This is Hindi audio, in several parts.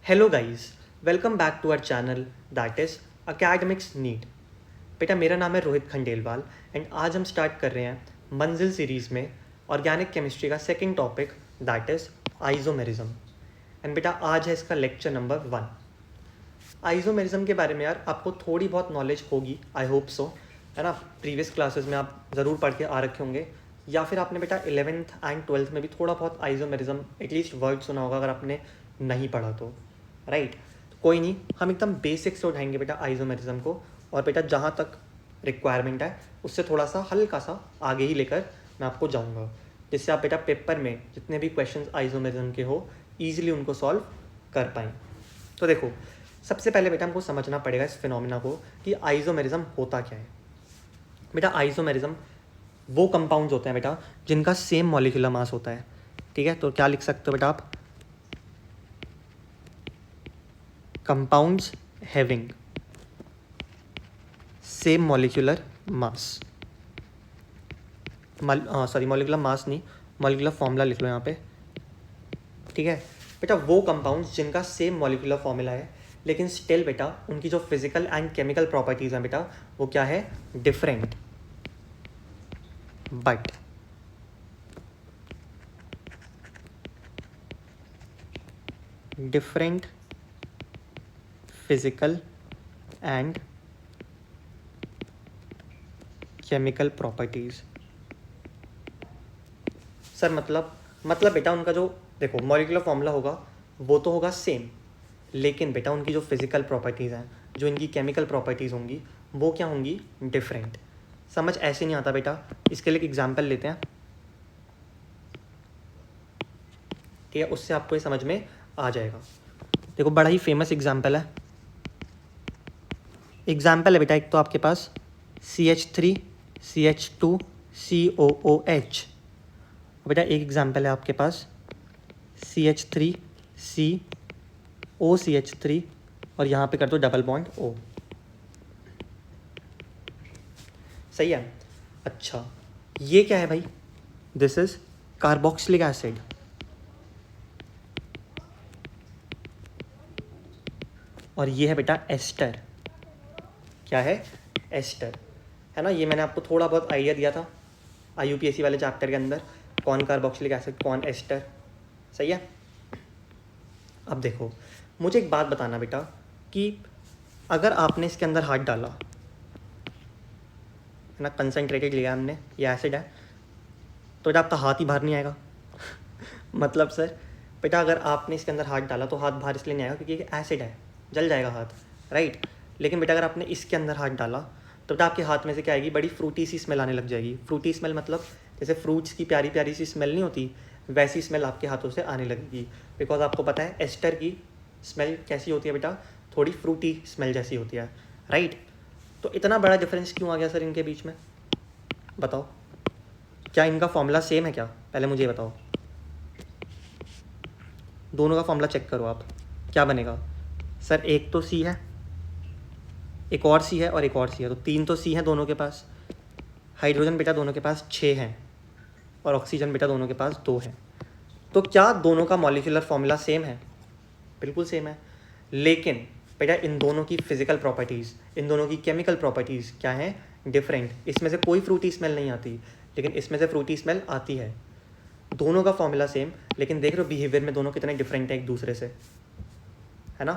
Hello guys, welcome back to our channel that is academics NEET. बेटा मेरा नाम है रोहित खंडेलवाल एंड आज हम स्टार्ट कर रहे हैं मंजिल सीरीज़ में ऑर्गेनिक केमिस्ट्री का second topic that is isomerism. And बेटा आज है इसका लेक्चर नंबर 1। आइसोमेरिज्म के बारे में यार आपको थोड़ी बहुत नॉलेज होगी, आई होप सो, है ना। प्रीवियस क्लासेस में आप ज़रूर पढ़ के आ रखे होंगे या फिर आपने बेटा 11th एंड 12th में भी थोड़ा बहुत आइसोमेरिज्म एटलीस्ट वर्ड सुना होगा अगर आपने नहीं पढ़ा तो, राइट। कोई नहीं, हम एकदम बेसिक से उठाएंगे बेटा आइसोमेरिज्म को, और बेटा जहाँ तक रिक्वायरमेंट है उससे थोड़ा सा हल्का सा आगे ही लेकर मैं आपको जाऊँगा, जिससे आप बेटा पेपर में जितने भी क्वेश्चंस आइसोमेरिज्म के हो ईजिली उनको सॉल्व कर पाएँ। तो देखो, सबसे पहले बेटा हमको समझना पड़ेगा इस फिनोमिना को कि आइसोमेरिज्म होता क्या है। बेटा आइसोमेरिज्म वो कंपाउंड्स होते हैं बेटा जिनका सेम मॉलिक्यूलर मास होता है, ठीक है। तो क्या लिख सकते हो बेटा आप, compounds having same molecular mass, sorry molecular mass नहीं, मॉलिक्यूलर फॉर्मूला लिख लो यहाँ पे, ठीक है बेटा। वो कंपाउंड्स जिनका सेम मॉलिक्यूलर फॉर्मूला है लेकिन स्टिल बेटा उनकी जो फिजिकल एंड केमिकल प्रॉपर्टीज़ हैं बेटा वो क्या है, different. But different physical and chemical properties. Sir मतलब बेटा उनका जो देखो मॉलिक्यूलर फॉर्मूला होगा वो तो होगा सेम, लेकिन बेटा उनकी जो फिजिकल प्रॉपर्टीज़ हैं, जो इनकी केमिकल प्रॉपर्टीज़ होंगी वो क्या होंगी, डिफरेंट। समझ ऐसे नहीं आता बेटा, इसके लिए एक एग्जांपल लेते हैं, ठीक है, उससे आपको ये समझ में आ जाएगा। देखो बड़ा ही फेमस एग्जांपल है बेटा, एक तो आपके पास CH3 CH2 COOH, बेटा एक एग्जांपल है आपके पास CH3 COCH3 और यहाँ पे कर दो डबल बॉन्ड O, सही है। अच्छा ये क्या है भाई, दिस इज कार्बोक्सिलिक एसिड, और ये है बेटा एस्टर। क्या है, एस्टर, है ना। ये मैंने आपको थोड़ा बहुत आइडिया दिया था IUPAC वाले चैप्टर के अंदर, कौन कार्बोक्सिलिक एसिड कौन एस्टर, सही है। अब देखो मुझे एक बात बताना बेटा कि अगर आपने इसके अंदर हाथ डाला, है ना, कंसनट्रेटेड लिया हमने, ये एसिड है, तो बेटा आपका हाथ ही बाहर नहीं आएगा मतलब सर बेटा अगर आपने इसके अंदर हाथ डाला तो हाथ बाहर इसलिए नहीं आएगा क्योंकि ये एसिड है, जल जाएगा हाथ, राइट। लेकिन बेटा अगर आपने इसके अंदर हाथ डाला तो बेटा आपके हाथ में से क्या आएगी, बड़ी फ्रूटी सी स्मेल आने लग जाएगी। फ्रूटी स्मेल मतलब जैसे फ्रूट्स की प्यारी प्यारी सी स्मेल नहीं होती, वैसी स्मेल आपके हाथों से आने लगेगी, बिकॉज आपको पता है एस्टर की स्मेल कैसी होती है बेटा, थोड़ी फ्रूटी स्मेल जैसी होती है, राइट। तो इतना बड़ा डिफरेंस क्यों आ गया सर इनके बीच में, बताओ। क्या इनका फॉर्मूला सेम है क्या, पहले मुझे बताओ। दोनों का फॉर्मूला चेक करो आप, क्या बनेगा सर, एक तो C है, एक और C है और एक और C है, तो 3 तो C है दोनों के पास। हाइड्रोजन बेटा दोनों के पास 6 हैं और ऑक्सीजन बेटा दोनों के पास 2 हैं। तो क्या दोनों का मॉलिक्यूलर फॉर्मूला सेम है, बिल्कुल सेम है, लेकिन बेटा इन दोनों की फिजिकल प्रॉपर्टीज़, इन दोनों की केमिकल प्रॉपर्टीज़ क्या है, डिफरेंट। इसमें से कोई फ्रूटी स्मेल नहीं आती, लेकिन इसमें से फ्रूटी स्मेल आती है। दोनों का फॉर्मूला सेम, लेकिन देख रहे हो बिहेवियर में दोनों कितने डिफरेंट हैं एक दूसरे से, है ना।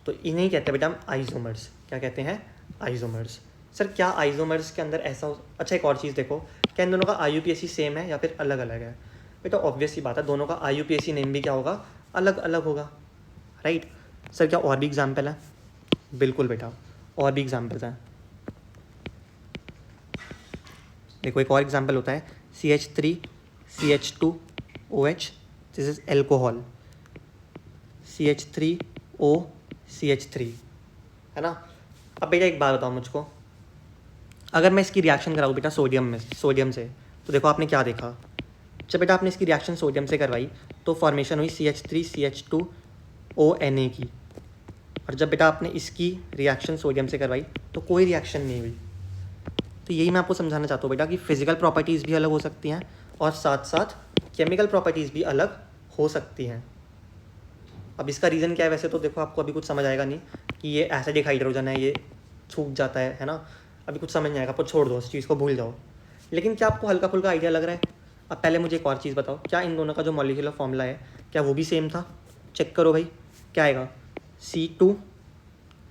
तो इन्हें कहते हैं बेटा हम आइसोमर्स। क्या कहते हैं, आइसोमर्स। सर क्या आइसोमर्स के अंदर ऐसा अच्छा एक और चीज़ देखो, क्या इन दोनों का IUPAC सेम है या फिर अलग अलग है। बेटा ऑब्वियस सी बात है, दोनों का IUPAC नेम भी क्या होगा, अलग अलग होगा, राइट। सर क्या और भी एग्जाम्पल है, बिल्कुल बेटा और भी एग्जाम्पल्स हैं। देखो एक और एग्जाम्पल होता है CH3 CH2OH, this is alcohol, CH3O CH3, है ना। अब बेटा एक बात बताओ मुझको, अगर मैं इसकी रिएक्शन कराऊँ बेटा सोडियम से, तो देखो आपने क्या देखा, जब बेटा आपने इसकी रिएक्शन सोडियम से करवाई तो फॉर्मेशन हुई CH3 CH2ONA की, और जब बेटा आपने इसकी रिएक्शन सोडियम से करवाई तो कोई रिएक्शन नहीं हुई। तो यही मैं आपको समझाना चाहता हूँ बेटा कि फिजिकल प्रॉपर्टीज़ भी अलग हो सकती हैं और साथ साथ केमिकल प्रॉपर्टीज़ भी अलग हो सकती हैं। अब इसका रीज़न क्या है, वैसे तो देखो आपको अभी कुछ समझ आएगा नहीं कि ये एसिडिक हाइड्रोजन है, ये सूख जाता है ना, अभी कुछ समझ नहीं आएगा, आपको छोड़ दो, उस चीज़ को भूल जाओ। लेकिन क्या आपको हल्का फुल्का आइडिया लग रहा है? अब पहले मुझे एक और चीज़ बताओ, क्या इन दोनों का जो मॉलिक्यूलर फॉर्मूला है क्या वो भी सेम था? चेक करो भाई, क्या आएगा? C2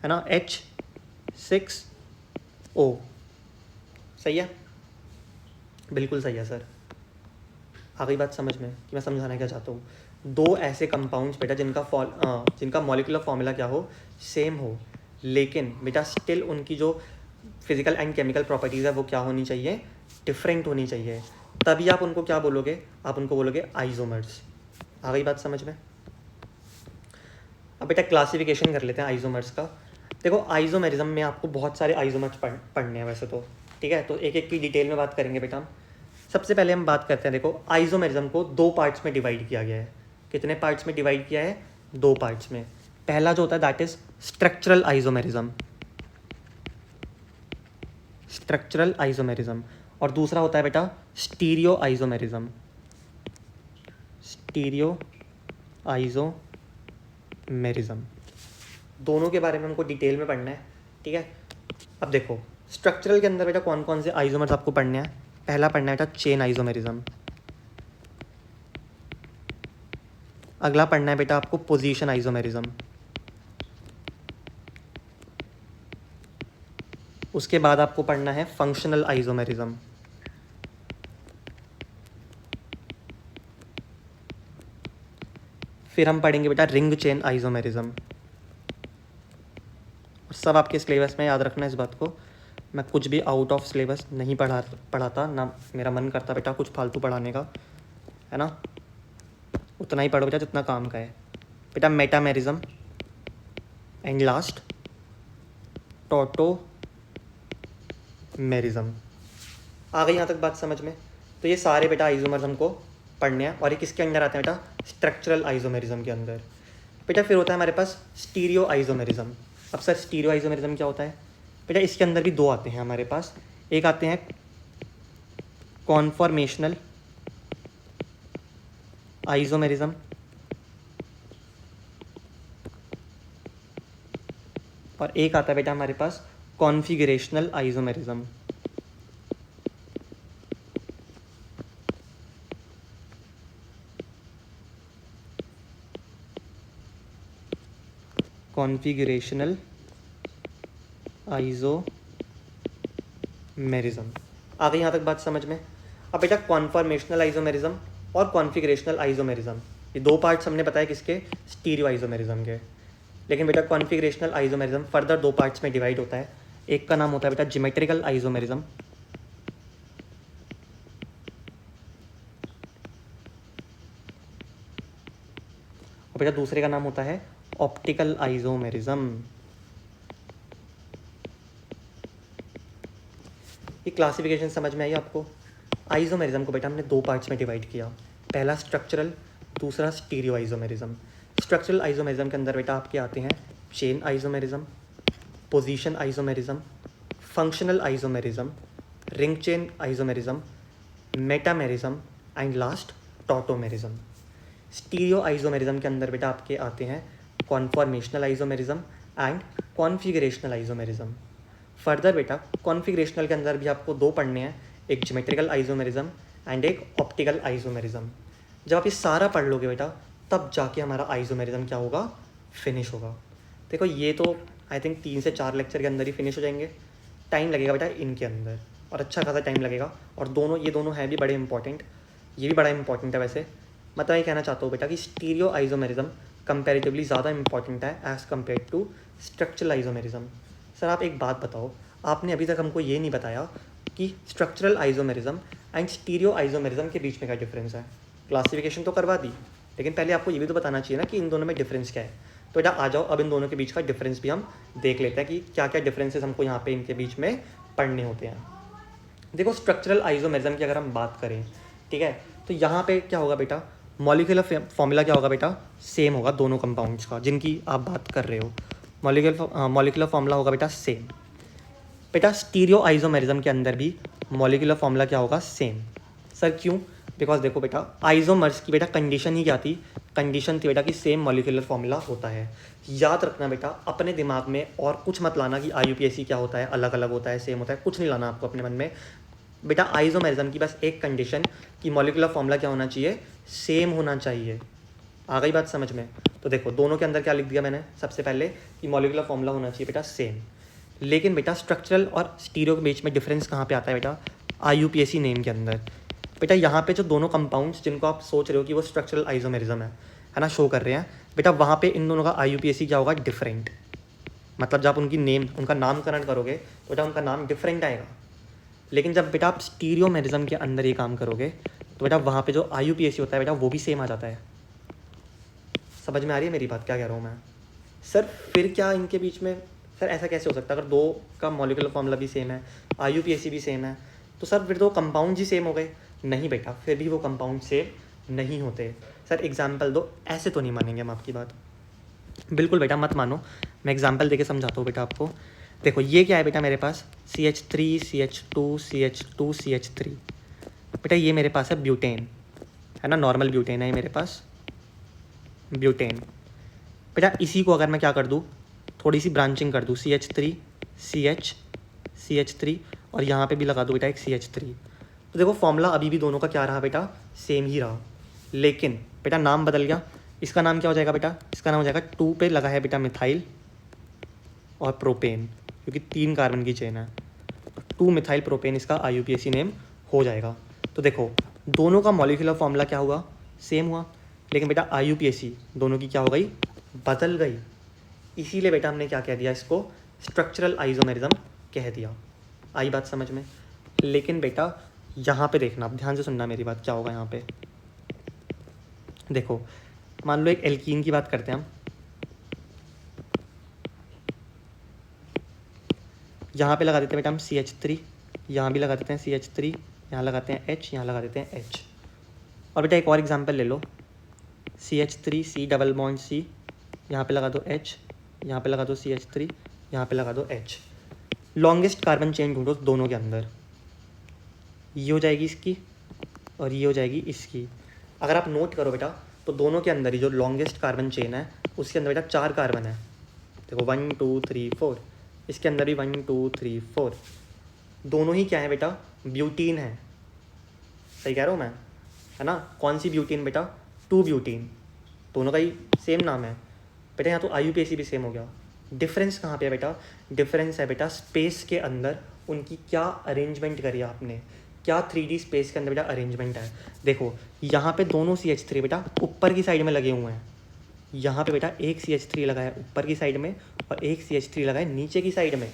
है ना, H6O। सही है, बिल्कुल सही है सर। आ गई बात समझ में कि मैं समझाना क्या चाहता हूँ? दो ऐसे कंपाउंड्स बेटा जिनका मॉलिक्यूलर फॉर्मूला क्या हो, सेम हो, लेकिन बेटा स्टिल उनकी जो फिजिकल एंड केमिकल प्रॉपर्टीज़ है वो क्या होनी चाहिए? डिफरेंट होनी चाहिए। तभी आप उनको क्या बोलोगे? आप उनको बोलोगे आइसोमर्स। आ गई बात समझ में? अब बेटा क्लासिफिकेशन कर लेते हैं आइसोमर्स का। देखो आइसोमेरिज्म में आपको बहुत सारे आइसोमर्स पढ़ने हैं वैसे तो, ठीक है, तो एक एक की डिटेल में बात करेंगे बेटा हम। सबसे पहले हम बात करते हैं, देखो आइसोमेरिज्म को दो पार्ट्स में डिवाइड किया गया है। कितने पार्ट्स में डिवाइड किया है? दो पार्ट्स में। पहला जो होता है that is structural isomerism, structural isomerism, और दूसरा होता है बेटा स्टीरियो आइसोमेरिज्म, स्टीरियो आइसोमेरिज्म। दोनों के बारे में हमको डिटेल में पढ़ना है, ठीक है। अब देखो स्ट्रक्चरल के अंदर बेटा कौन कौन से आइसोमर्स आपको पढ़ने हैं। पहला पढ़ना है बेटा चेन आइसोमेरिज्म, अगला पढ़ना है बेटा आपको पोजीशन आइसोमेरिज्म, उसके बाद आपको पढ़ना है फंक्शनल आइसोमेरिज्म, फिर हम पढ़ेंगे बेटा रिंग चेन आइसोमेरिज्म। और सब आपके सिलेबस में, याद रखना इस बात को, मैं कुछ भी आउट ऑफ सिलेबस नहीं पढ़ाता ना, मेरा मन करता बेटा कुछ फालतू पढ़ाने का, है ना। उतना ही पढ़ो बेटा जितना काम का है। बेटा मेटामेरिज्म एंड लास्ट टॉटोमेरिज्म। आ गई यहाँ तक बात समझ में? तो ये सारे बेटा आइसोमर्स हमको पढ़ने हैं, और ये किसके अंदर आते हैं बेटा? स्ट्रक्चरल आइसोमेरिज्म के अंदर। बेटा फिर होता है हमारे पास स्टीरियो आइसोमेरिज्म। अब सर स्टीरियो आइसोमेरिज्म क्या होता है? बेटा इसके अंदर भी दो आते हैं हमारे पास। एक आते हैं कॉन्फॉर्मेशनल आइसोमेरिज्म, और एक आता है बेटा हमारे पास कॉन्फिगरेशनल आइसोमेरिज्म। Configurational isomerism. आ गई यहाँ तक बात समझ में? अब बेटा कॉन्फॉर्मेशनल आइसोमेरिज्म और कॉन्फिगरेशनल आइसोमेरिज्म, ये दो पार्ट्स हमने बताया किसके? स्टीरियो आइसोमेरिज्म के। लेकिन बेटा कॉन्फिगरेशनल आइसोमेरिज्म फर्दर दो पार्ट्स में डिवाइड होता है। एक का नाम होता है बेटा ज्योमेट्रिकल आइसोमेरिज्म, और बेटा दूसरे का नाम होता है ऑप्टिकल आइसोमेरिज्म। ये क्लासिफिकेशन समझ में आई आपको? आइसोमेरिज्म को बेटा हमने दो पार्ट्स में डिवाइड किया, पहला स्ट्रक्चरल, दूसरा स्टीरियो आइसोमेरिज्म। स्ट्रक्चरल आइसोमेरिज्म के अंदर बेटा आपके आते हैं chain isomerism, position isomerism, functional isomerism, ring chain isomerism, metamerism and last tautomerism. Stereo isomerism के अंदर बेटा आपके आते हैं conformational isomerism and configurational isomerism. Further बेटा कॉन्फिगरेशनल के अंदर भी आपको दो पढ़ने हैं, एक ज्योमेट्रिकल आइसोमेरिज्म एंड एक ऑप्टिकल आइसोमेरिज्म। जब आप ये सारा पढ़ लोगे बेटा तब जाके हमारा आइसोमेरिज्म क्या होगा? फिनिश होगा। देखो ये तो आई थिंक 3 से 4 लेक्चर के अंदर ही फिनिश हो जाएंगे। टाइम लगेगा बेटा इनके अंदर, और अच्छा खासा टाइम लगेगा, और ये दोनों हैं भी बड़े इंपॉर्टेंट। ये भी बड़ा इंपॉर्टेंट है वैसे। मैं ये कहना चाहता हूँ बेटा कि स्टीरियो आइसोमेरिज्म कंपैरेटिवली ज़्यादा इंपॉर्टेंट है as compare to structural isomerism. Sir आप एक बात बताओ, आपने अभी तक हमको ये नहीं बताया कि structural isomerism and stereo isomerism के बीच में क्या डिफरेंस है। क्लासिफिकेशन तो करवा दी, लेकिन पहले आपको ये भी तो बताना चाहिए ना कि इन दोनों में डिफरेंस क्या है। तो बेटा आ जाओ, अब इन दोनों के बीच का डिफरेंस भी हम देख लेते हैं कि क्या क्या डिफरेंसेस हमको यहाँ पे इनके बीच में पढ़ने होते हैं। देखो स्ट्रक्चरल आइसोमेरिज्म की अगर हम बात करें, ठीक है, तो यहाँ पे क्या होगा बेटा? मॉलिक्यूलर फॉर्मूला क्या होगा बेटा? सेम होगा दोनों कंपाउंड्स का जिनकी आप बात कर रहे हो। मॉलिक्यूलर फॉर्मूला होगा बेटा सेम। बेटा स्टीरियो आइसोमेरिज्म के अंदर भी मॉलिक्यूलर फॉर्मूला क्या होगा? सेम। सर क्यों? बिकॉज देखो बेटा आइसोमर्स की बेटा कंडीशन ही क्या थी? कंडीशन थी बेटा कि सेम मॉलिक्यूलर फॉर्मूला होता है। याद रखना बेटा, अपने दिमाग में और कुछ मत लाना कि IUPAC क्या होता है, अलग अलग होता है, सेम होता है, कुछ नहीं लाना आपको अपने मन में। बेटा आइसोमेरिज्म की बस एक कंडीशन कि मॉलिक्यूलर फॉर्मूला क्या होना चाहिए, सेम होना चाहिए। आ गई बात समझ में? तो देखो दोनों के अंदर क्या लिख दिया मैंने, सबसे पहले कि मॉलिक्यूलर फॉर्मूला होना चाहिए बेटा सेम। लेकिन बेटा स्ट्रक्चरल और स्टीरियो के बीच में डिफरेंस कहाँ पे आता है बेटा, IUPAC नेम के अंदर। बेटा यहाँ पे जो दोनों कंपाउंड्स जिनको आप सोच रहे हो कि वो स्ट्रक्चरल आइसोमेरिज्म है ना, शो कर रहे हैं, बेटा वहाँ पे इन दोनों का IUPAC क्या होगा, डिफरेंट। मतलब जब उनका नामकरण करोगे तो बेटा उनका नाम डिफरेंट आएगा। लेकिन जब बेटा आप स्टीरियोमेरिज्म के अंदर ये काम करोगे तो बेटा वहाँ पे जो IUPAC होता है बेटा वो भी सेम आ जाता है। समझ में आ रही है मेरी बात, क्या कह रहा हूँ मैं? सर फिर क्या इनके बीच में, सर ऐसा कैसे हो सकता है? अगर दो का मॉलिक्यूलर फॉर्मूला भी सेम है, IUPAC भी सेम है, तो सर फिर दो कंपाउंड ही सेम हो गए? नहीं बेटा, फिर भी वो कंपाउंड सेम नहीं होते। सर एग्जाम्पल दो, ऐसे तो नहीं मानेंगे हम आपकी बात। बिल्कुल बेटा मत मानो, मैं एग्जाम्पल देके समझाता हूँ बेटा आपको। देखो ये क्या है बेटा मेरे पास, CH3 CH2 CH2 CH3। बेटा ये मेरे पास है ब्यूटेन, है ना, नॉर्मल ब्यूटेन है मेरे पास, ब्यूटेन। बेटा इसी को अगर मैं क्या कर दूँ, थोड़ी सी ब्रांचिंग कर दूँ, CH3 CH3 और यहाँ पे भी लगा दूँ बेटा एक CH3, तो देखो फॉर्मूला अभी भी दोनों का क्या रहा बेटा, सेम ही रहा। लेकिन बेटा नाम बदल गया। इसका नाम क्या हो जाएगा बेटा, इसका नाम हो जाएगा 2 पे लगा है बेटा मिथाइल और प्रोपेन, क्योंकि 3 कार्बन की चेन है, 2 मिथाइल प्रोपेन इसका IUPAC नेम हो जाएगा। तो देखो दोनों का मॉलिक्यूलर फॉर्मूला क्या हुआ, सेम हुआ, लेकिन बेटा IUPAC दोनों की क्या हो गई, बदल गई। इसीलिए बेटा हमने क्या कह दिया, इसको स्ट्रक्चरल आइसोमेरिज्म कह दिया। आई बात समझ में? लेकिन बेटा यहाँ पे देखना, आप ध्यान से सुनना मेरी बात, क्या होगा यहाँ पे। देखो मान लो एक एल्कीन की बात करते हैं हम, यहाँ पे लगा देते हैं बेटा हम CH3, यहाँ भी लगा देते हैं CH3, यहाँ लगाते हैं H, यहाँ लगा देते हैं H। और बेटा एक और एग्जांपल ले लो, CH3 C double bond C, यहाँ पे लगा दो H, यहाँ पे लगा दो CH3, यहाँ पे लगा दो H। लॉन्गेस्ट कार्बन चेन ढूंढो दोनों के अंदर, ये हो जाएगी इसकी और ये हो जाएगी इसकी। अगर आप नोट करो बेटा तो दोनों के अंदर ही जो लॉन्गेस्ट कार्बन चेन है उसके अंदर बेटा 4 कार्बन है। देखो 1 2 3 4, इसके अंदर भी 1 2 3 4, दोनों ही क्या है बेटा, ब्यूटीन है। सही कह रहा हूँ मैं, है ना? कौन सी ब्यूटीन बेटा, 2 ब्यूटीन, दोनों का ही सेम नाम है बेटा। यहाँ तो IUPAC भी सेम हो गया। डिफरेंस कहाँ पे है बेटा, डिफरेंस है बेटा स्पेस के अंदर उनकी क्या अरेंजमेंट करी आपने, क्या 3D स्पेस के अंदर बेटा अरेंजमेंट है। देखो यहाँ पे दोनों CH3 बेटा ऊपर की साइड में लगे हुए हैं, यहाँ पे बेटा एक CH3 लगा है ऊपर की साइड में और एक CH3 लगा है नीचे की साइड में,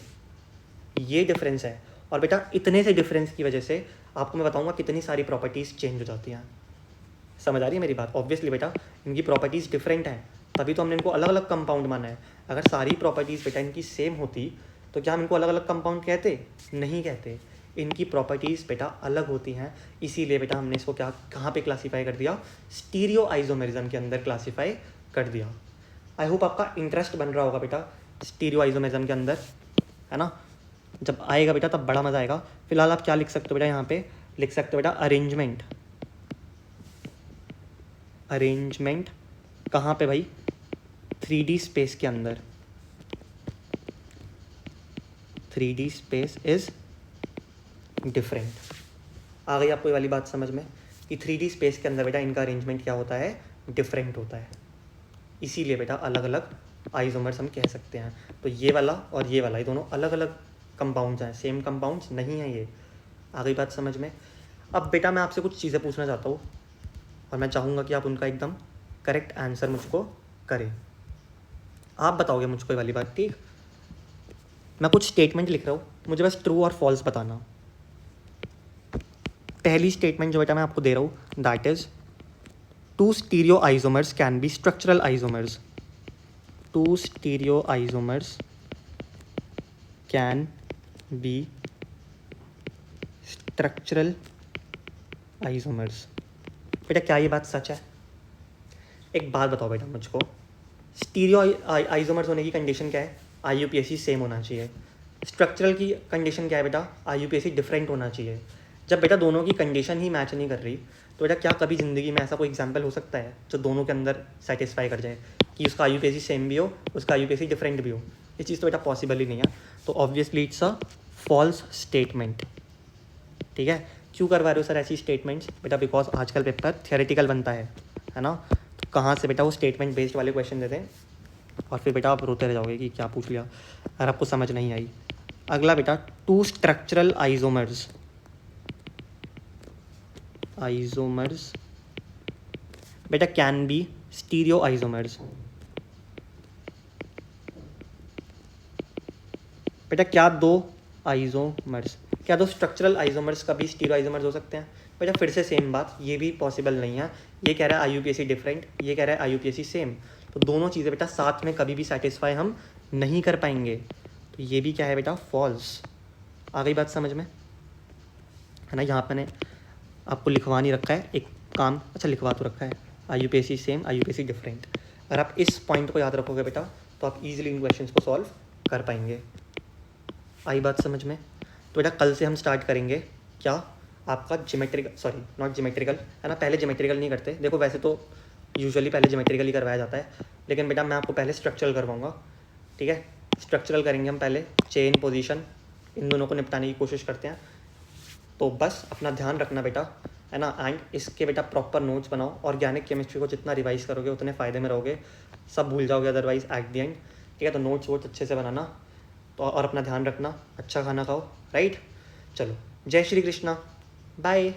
ये डिफरेंस है। और बेटा इतने से डिफरेंस की वजह से आपको मैं बताऊंगा कितनी सारी प्रॉपर्टीज़ चेंज हो जाती हैं। समझ आ रही है मेरी बात? ऑब्वियसली बेटा इनकी प्रॉपर्टीज़ डिफरेंट हैं, तभी तो हमने इनको अलग अलग कंपाउंड माना है। अगर सारी प्रॉपर्टीज़ बेटा इनकी सेम होती तो क्या हम इनको अलग अलग कंपाउंड कहते? नहीं कहते। इनकी प्रॉपर्टीज़ बेटा अलग होती हैं, इसीलिए बेटा हमने इसको क्या कहाँ पे क्लासीफाई कर दिया, स्टीरियो आइसोमेरिज्म के अंदर क्लासीफाई कर दिया। आई होप आपका इंटरेस्ट बन रहा होगा बेटा स्टीरियो आइसोमेरिज्म के अंदर, है ना? जब आएगा बेटा तब बड़ा मज़ा आएगा। फिलहाल आप क्या लिख सकते हो बेटा, यहाँ पे लिख सकते हो बेटा अरेंजमेंट। अरेंजमेंट कहाँ पे भाई, 3D स्पेस के अंदर। 3D space is different. आ गई आपको ये वाली बात समझ में कि 3D स्पेस के अंदर बेटा इनका अरेंजमेंट क्या होता है, डिफरेंट होता है। इसीलिए बेटा अलग अलग आइसोमर्स हम कह सकते हैं। तो ये वाला और ये वाला, ये दोनों अलग अलग कंपाउंड्स हैं, सेम कंपाउंड्स नहीं हैं ये। आ गई बात समझ में? अब बेटा मैं आपसे कुछ चीज़ें पूछना चाहता हूँ और मैं चाहूँगा कि आप उनका एकदम करेक्ट आंसर मुझको करें। आप बताओगे मुझको ये वाली बात, ठीक? मैं कुछ स्टेटमेंट लिख रहा हूँ, मुझे बस ट्रू और फॉल्स बताना। पहली स्टेटमेंट जो बेटा मैं आपको दे रहा हूँ, that is 2 stereo isomers can be structural isomers. 2 stereo isomers can be structural isomers. बेटा क्या ये बात सच है? एक बात बताओ बेटा मुझको, स्टीरियो आइसोमर्स होने की कंडीशन क्या है? IUPAC सेम होना चाहिए। स्ट्रक्चरल की कंडीशन क्या है बेटा? IUPAC डिफरेंट होना चाहिए। जब बेटा दोनों की कंडीशन ही मैच नहीं कर रही तो बेटा क्या कभी ज़िंदगी में ऐसा कोई एग्जाम्पल हो सकता है जो दोनों के अंदर सेटिस्फाई कर जाए कि उसका IUPAC सेम भी हो, उसका IUPAC डिफरेंट भी हो? ये चीज़ तो बेटा पॉसिबल ही नहीं है। तो obviously it's a false statement. ठीक है, क्यों करवा रहे हो सर ऐसी स्टेटमेंट्स? बेटा बिकॉज आजकल पेपर थियोरेटिकल बनता है ना, तो कहाँ से बेटा वो स्टेटमेंट बेस्ड वाले क्वेश्चन देते हैं और फिर बेटा आप रोते रह जाओगे कि क्या पूछ लिया अगर आपको समझ नहीं आई। अगला बेटा, टू स्ट्रक्चरल आइसोमर्स बेटा कैन बी स्टीरियो आइसोमर्स। बेटा क्या दो स्ट्रक्चरल आइसोमर्स कभी स्टीरियो आइसोमर्स हो सकते हैं? बेटा फिर से सेम बात, ये भी पॉसिबल नहीं है। ये कह रहा है IUPAC डिफरेंट, ये कह रहा है IUPAC सेम, तो दोनों चीज़ें बेटा साथ में कभी भी सेटिस्फाई हम नहीं कर पाएंगे। तो ये भी क्या है बेटा, फॉल्स। आ गई बात समझ में, है ना? यहाँ मैंने आपको लिखवा नहीं रखा है एक काम, अच्छा लिखवा तो रखा है, IUPAC सेम, IUPAC डिफरेंट। अगर आप इस पॉइंट को याद रखोगे बेटा तो आप इजीली इन क्वेश्चंस को सॉल्व कर पाएंगे। आई बात समझ में? तो बेटा कल से हम स्टार्ट करेंगे क्या, आपका नॉट जिमेट्रिकल, है ना? पहले जिमेट्रिकल नहीं करते, देखो वैसे तो यूजुअली पहले जिमेट्रिकल ही करवाया जाता है, लेकिन बेटा मैं आपको पहले स्ट्रक्चरल करवाऊंगा। ठीक है, स्ट्रक्चरल करेंगे हम पहले, चेन, पोजीशन, इन दोनों को निपटाने की कोशिश करते हैं। तो बस अपना ध्यान रखना बेटा, है ना? एंड इसके बेटा प्रॉपर नोट्स बनाओ। ऑर्गेनिक केमिस्ट्री को जितना रिवाइज करोगे उतने फ़ायदे में रहोगे, सब भूल जाओगे अदरवाइज एट द एंड। ठीक है, तो नोट्स वोट्स अच्छे से बनाना, तो और अपना ध्यान रखना, अच्छा खाना खाओ, राइट? चलो, जय श्री कृष्णा, बाय।